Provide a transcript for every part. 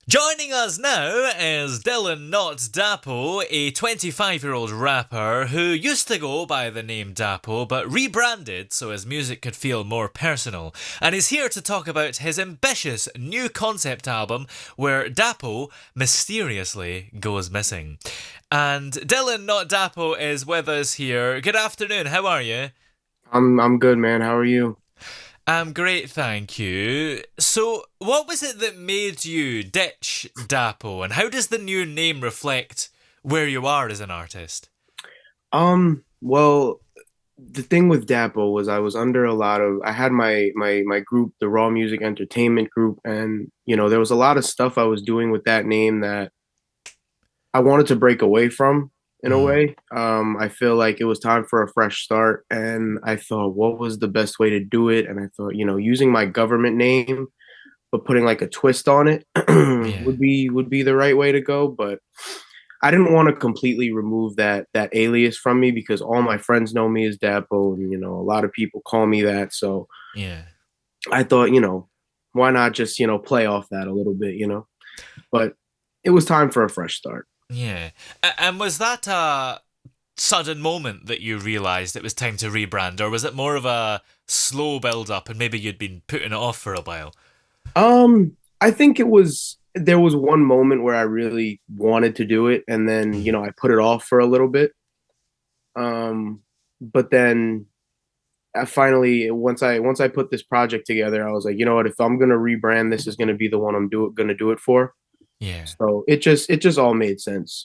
Joining us now is DYLN Not Dapo, a 25-year-old rapper who used to go by the name Dapo but rebranded so his music could feel more personal. And he's here to talk about his ambitious new concept album where Dapo mysteriously goes missing. And DYLN Not Dapo is with us here. Good afternoon, how are you? I'm good, man. How are you? I'm great, thank you. So, what was it that made you ditch Dapo, and how does the new name reflect where you are as an artist? Well, the thing with Dapo was I was under a lot of I had my group, the Raw Music Entertainment group, and there was a lot of stuff I was doing with that name that I wanted to break away from in a Mm, way. I feel like it was time for a fresh start, and I thought, what was the best way to do it? And I thought, using my government name but putting like a twist on it yeah, would be the right way to go, but I didn't want to completely remove that alias from me because all my friends know me as Dapo, and a lot of people call me that. So yeah, I thought, why not just play off that a little bit, But it was time for a fresh start. yeah. And was that a sudden moment that you realised it was time to rebrand, or was it more of a slow build up and maybe you'd been putting it off for a while? I think there was one moment where I really wanted to do it, and then Mm, I put it off for a little bit. Um, but then I finally once I put this project together, I was like, you know what? If I'm gonna rebrand, this is gonna be the one gonna do it for. yeah. So it just all made sense.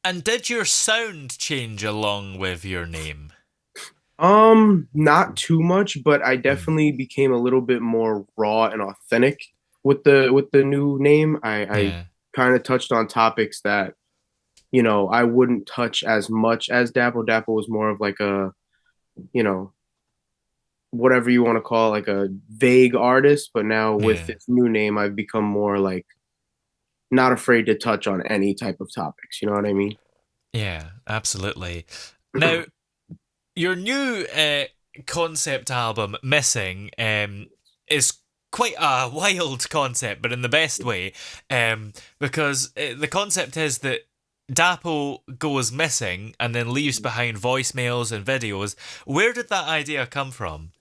And did your sound change along with your name? Not too much, but I Mm, definitely became a little bit more raw and authentic with the new name. I yeah. kind of touched on topics that I wouldn't touch as much as Dapple. Dapple was more of like a you know whatever you want to call it, like a vague artist, but now with Yeah. this new name, I've become more like not afraid to touch on any type of topics. You know what I mean? Yeah, absolutely. Now, your new concept album, Missing, is quite a wild concept, but in the best way, because the concept is that Dapo goes missing and then leaves behind voicemails and videos. Where did that idea come from?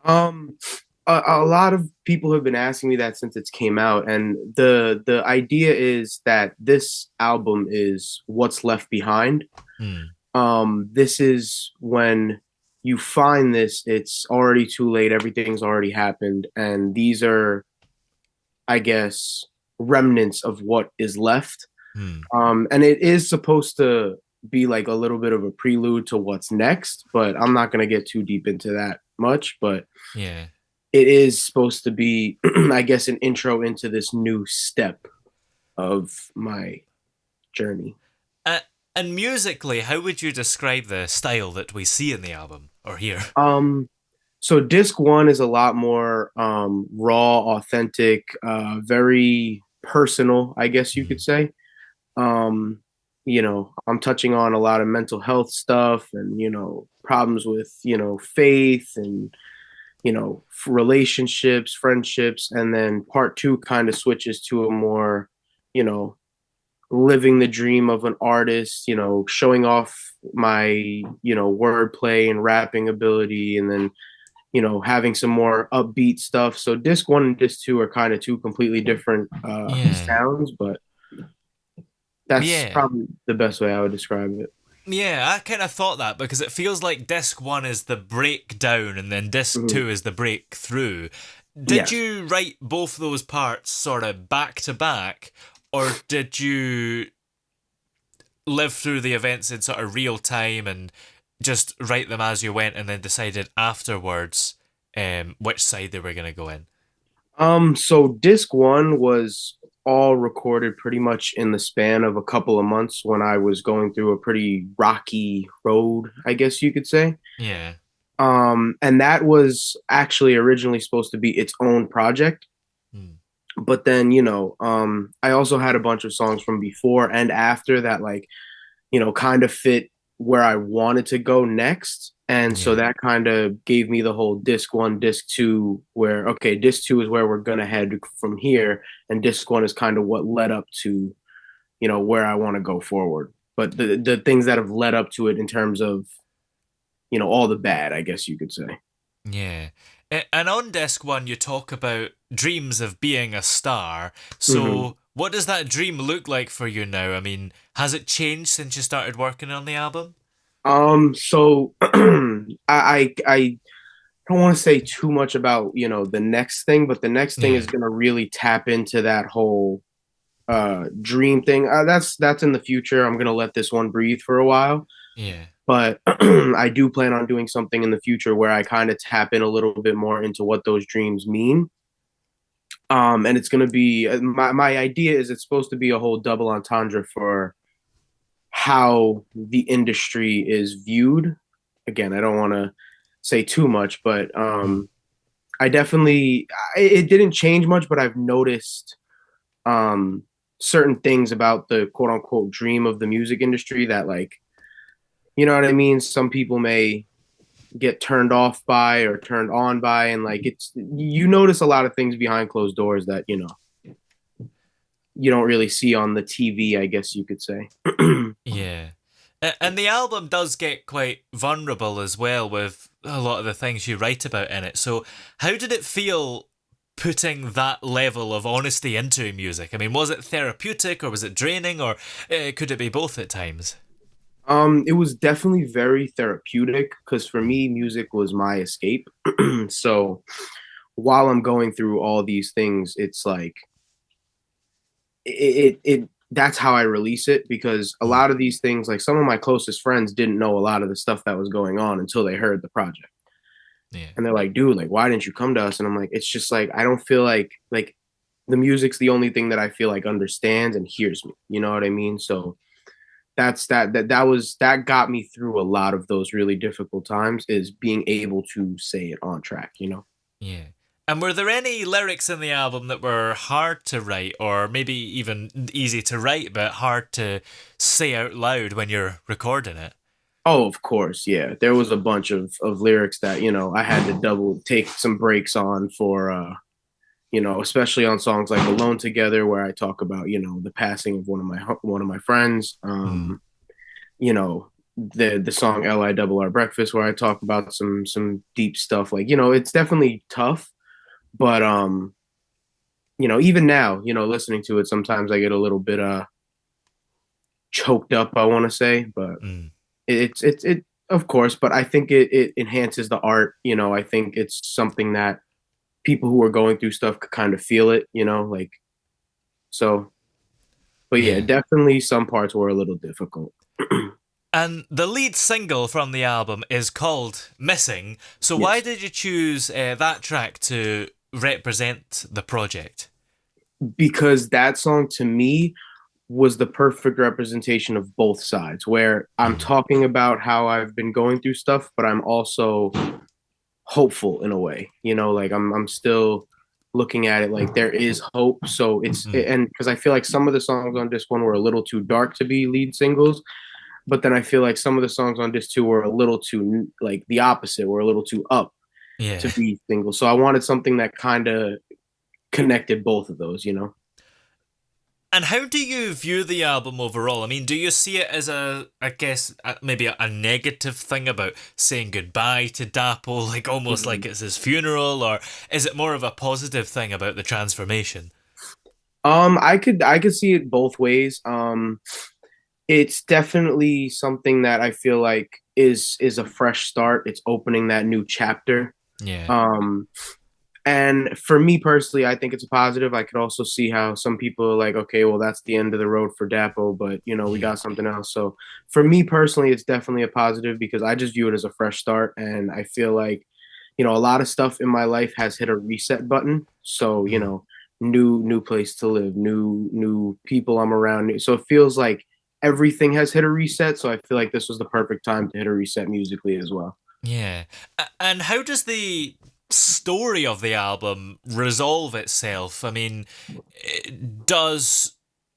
Um, a lot of people have been asking me that since it's came out, and the idea is that this album is what's left behind. Hmm. This is when you find this, it's already too late, everything's already happened, and these are, I guess, remnants of what is left. Hmm. And it is supposed to be like a little bit of a prelude to what's next, but I'm not gonna get too deep into that much, but Yeah. it is supposed to be, I guess, an intro into this new step of my journey. Uh, and musically, how would you describe the style that we see in the album or here? Um, so disc one is a lot more raw, authentic, very personal, I guess you could Hmm. say. Um, I'm touching on a lot of mental health stuff and, problems with, faith and, relationships, friendships. And then part two kind of switches to a more, you know, living the dream of an artist, showing off my, wordplay and rapping ability, and then, having some more upbeat stuff. So disc one and disc two are kind of two completely different Yeah. sounds, but that's Yeah. probably the best way I would describe it. Yeah, I kind of thought that because it feels like disc one is the breakdown and then disc Mhm. two is the breakthrough. Did Yes. you write both those parts sort of back to back, or did you live through the events in sort of real time and just write them as you went and then decided afterwards which side they were going to go in? So disc one was all recorded pretty much in the span of a couple of months when I was going through a pretty rocky road, I guess you could say. Yeah. And that was actually originally supposed to be its own project. Hmm. But then, I also had a bunch of songs from before and after that, like, kind of fit where I wanted to go next. And so Yeah. that kind of gave me the whole disc one, disc two, where, okay, disc two is where we're going to head from here. And disc one is kind of what led up to, where I want to go forward. But the things that have led up to it in terms of, all the bad, I guess you could say. Yeah. And on disc one, you talk about dreams of being a star. Hmm. So, what does that dream look like for you now? I mean, has it changed since you started working on the album? So I don't want to say too much about, the next thing, but the next thing is Yeah. gonna really tap into that whole dream thing. That's in the future. I'm gonna let this one breathe for a while. Yeah. But I do plan on doing something in the future where I kind of tap in a little bit more into what those dreams mean. And it's gonna be my idea is it's supposed to be a whole double entendre for how the industry is viewed. Again, I don't want to say too much, but Mm. I definitely it didn't change much, but I've noticed um, certain things about the quote unquote dream of the music industry that, like, you know what I mean. Some people may get turned off by or turned on by, and like it's you notice a lot of things behind closed doors that you don't really see on the TV, I guess you could say. Yeah. And the album does get quite vulnerable as well with a lot of the things you write about in it. So, how did it feel putting that level of honesty into music? I mean, was it therapeutic or was it draining or could it be both at times? It was definitely very therapeutic because for me, music was my escape. So while I'm going through all these things, it's like that's how I release it because a Mm. lot of these things, like some of my closest friends didn't know a lot of the stuff that was going on until they heard the project. Yeah. And they're like, dude, like, why didn't you come to us? And I'm like, it's just like, I don't feel like the music's the only thing that I feel like understands and hears me. You know what I mean? So that got me through a lot of those really difficult times is being able to say it on track. Yeah. And were there any lyrics in the album that were hard to write, or maybe even easy to write, but hard to say out loud when you're recording it? Oh, of course, yeah. There was a bunch of lyrics that, I had to double take some breaks on for especially on songs like Alone Together where I talk about, the passing of one of my friends. Mm. You know, the song LIRR Breakfast where I talk about some deep stuff. Like, it's definitely tough, but even now, listening to it, sometimes I get a little bit choked up, I want to say, but Mm. it of course, but I think it enhances the art. I think it's something that people who are going through stuff could kind of feel it, like so. But yeah, Yeah. definitely some parts were a little difficult. And the lead single from the album is called Missing. So why Yes, did you choose that track to represent the project? because that song to me was the perfect representation of both sides, where I'm Mm. talking about how I've been going through stuff, but I'm also hopeful in a way. Like I'm still looking at it like there is hope. So it's Mm. and because I feel like some of the songs on this one were a little too dark to be lead singles, but then I feel like some of the songs on this two were a little too like the opposite, were a little too up to Yeah. be singles. So I wanted something that kind of connected both of those. And how do you view the album overall? I mean, do you see it as I guess, maybe a negative thing about saying goodbye to Dapo, like almost Mhm. like it's his funeral, or is it more of a positive thing about the transformation? I could see it both ways. It's definitely something that I feel like is a fresh start. It's opening that new chapter. Yeah. Um, and for me personally, I think it's a positive. I could also see how some people are like, okay, well, that's the end of the road for Dapo, but we Yeah. got something else. So for me personally, it's definitely a positive because I just view it as a fresh start, and I feel like a lot of stuff in my life has hit a reset button. So Mm. new place to live, new people I'm around. So it feels like everything has hit a reset. So I feel like this was the perfect time to hit a reset musically as well. Yeah. And how does the story of the album resolve itself? I mean, does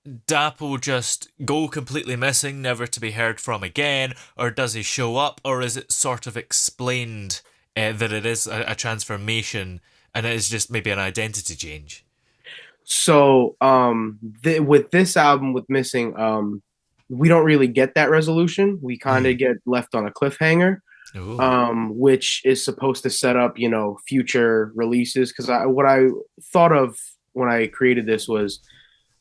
Dapo just go completely missing, never to be heard from again, or does he show up, or is it sort of explained that it is a transformation and it is just maybe an identity change? So, with this album with Missing, we don't really get that resolution. We kind Mm. of get left on a cliffhanger, Oh, which is supposed to set up, future releases. Because what I thought of when I created this was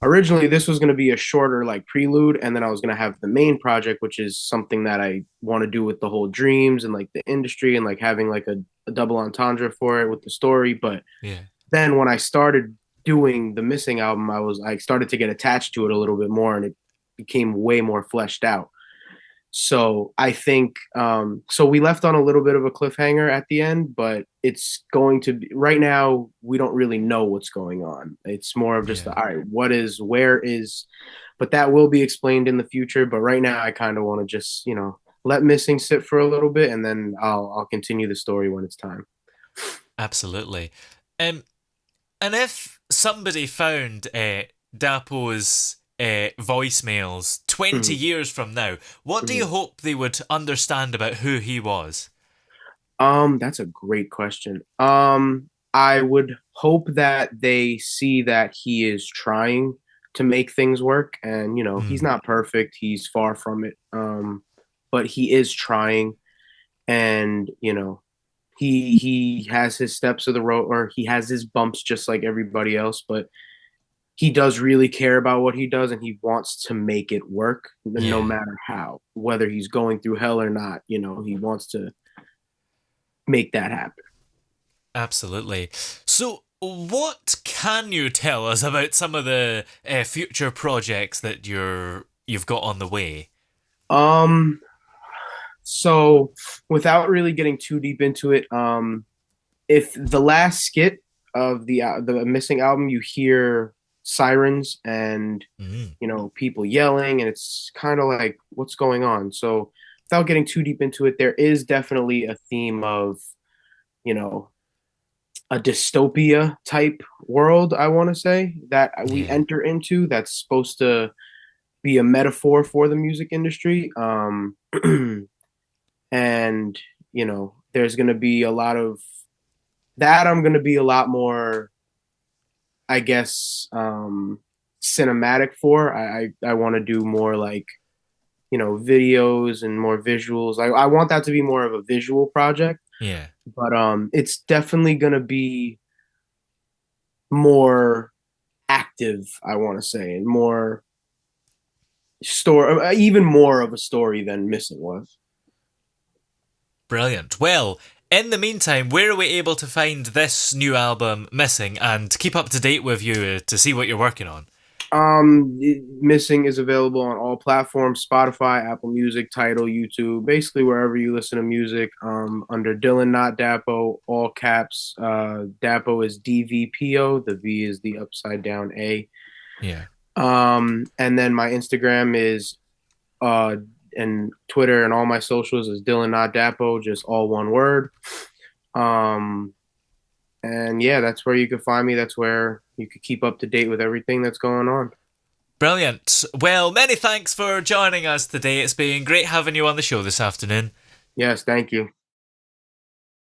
originally this was going to be a shorter like prelude, and then I was going to have the main project, which is something that I want to do with the whole dreams and like the industry and like having like a double entendre for it with the story. But yeah, then when I started doing the Missing album, I started to get attached to it a little bit more, and it became way more fleshed out. So I think so we left on a little bit of a cliffhanger at the end, but it's going to be right now we don't really know what's going on. It's more of just yeah. all right, what is where is, but that will be explained in the future. But right now I kind of want to just, let Missing sit for a little bit, and then I'll continue the story when it's time. Absolutely. Um, and if somebody found Dapo's voicemails 20 Mhm. years from now, what do you Mhm. hope they would understand about who he was? That's a great question. I would hope that they see that he is trying to make things work, and he's Mm, not perfect. He's far from it. But he is trying, and he has his steps of the road, or he has his bumps just like everybody else. But he does really care about what he does, and he wants to make it work, no yeah, matter how, whether he's going through hell or not. He wants to make that happen. absolutely. So, what can you tell us about some of the future projects that you've got on the way? Um, so without really getting too deep into it, if the last skit of the Missing album, you hear sirens and Mm, people yelling, and it's kind of like what's going on. So without getting too deep into it, there is definitely a theme of you know a dystopia type world. I want to say that we yeah, enter into that's supposed to be a metaphor for the music industry. And there's going to be a lot of that. I'm going to be a lot more, I guess, cinematic for. I want to do more like videos and more visuals. I want that to be more of a visual project, yeah. but it's definitely going to be more active, I want to say, and more story, even more of a story than Missing was. Brilliant. Well, in the meantime, where are we able to find this new album, Missing, and keep up to date with you to see what you're working on? Missing is available on all platforms: Spotify, Apple Music, Tidal, YouTube, basically wherever you listen to music. Under Dylan, not Dapo, all caps. Dapo is DVPO. The V is the upside down A. Yeah. And then my Instagram is uh, and Twitter and all my socials is Dylan, not Dapo, just all one word. Um, and yeah, that's where you can find me. That's where you can keep up to date with everything that's going on. Brilliant. Well, many thanks for joining us today. It's been great having you on the show this afternoon. Yes, thank you.